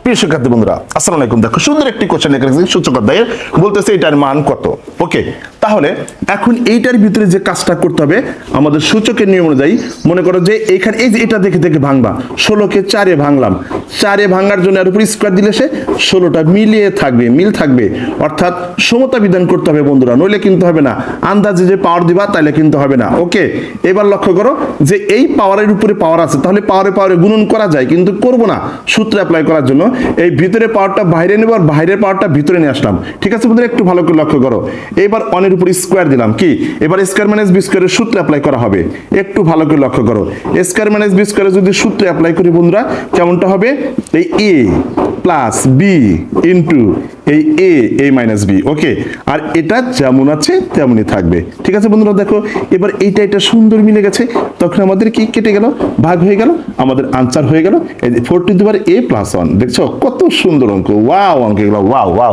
প্রিয় শিক্ষার্থী বন্ধুরা, আসসালামু আলাইকুম। দেখো সুন্দর একটি কোশ্চেন এখানে সূচক অধ্যায়ে বলতেছে এটার মান কত। ওকে, তাহলে এখন এইটার ভিতরে যে কাজটা করতে হবে আমাদের সূচকের নিয়ম অনুযায়ী, মনে করো যে এইখানে এই যে এটা দেখে দেখে ভাঙবা, 16কে 4-এ ভাঙলাম, 4-এ ভাঙার জন্য এর উপর স্কয়ার দিলে সে 16টা মিলিয়ে থাকবে, মিল থাকবে, অর্থাৎ সমতা বিধান করতে হবে বন্ধুরা, নইলে কিন্তু হবে না। আন্দাজে যে পাওয়ার দিবা তাইলে কিন্তু হবে না। ওকে, এবার লক্ষ্য করো যে এই পাওয়ারের উপরে পাওয়ার আছে, তাহলে পাওয়ারে পাওয়ারে গুণন করা যায়, কিন্তু করব না। সূত্র অ্যাপ্লাই করার জন্য এই ভিতরে পাওয়ারটা বাইরে নেব আর বাইরের পাওয়ারটা ভিতরে নিয়ে আসলাম। ঠিক আছে বন্ধুরা, একটু ভালো করে লক্ষ্য করো। এবার অনের উপর স্কয়ার দিলাম, কি এবার স্কয়ার মাইনাস বি স্কয়ারের সূত্র অ্যাপ্লাই করা হবে। একটু ভালো করে লক্ষ্য করো, স্কয়ার মাইনাস বি স্কয়ারের যদি সূত্র অ্যাপ্লাই করি বন্ধুরা, কেমনটা হবে? এই এ প্লাস বি ইন্টু এই এ মাইনাস বি। ওকে, আর এটা যেমন আছে তেমনই থাকবে। ঠিক আছে বন্ধুরা, দেখো এবার এটা সুন্দর মিলে গেছে, তখন আমাদের কি কেটে গেল, ভাগ হয়ে গেল, আমাদের আনসার হয়ে গেল এই 4 টু দি পাওয়ার a + 1। দেখছো কত সুন্দর অঙ্ক, ওয়াও অঙ্ক এগুলো, ওয়াও ওয়াও।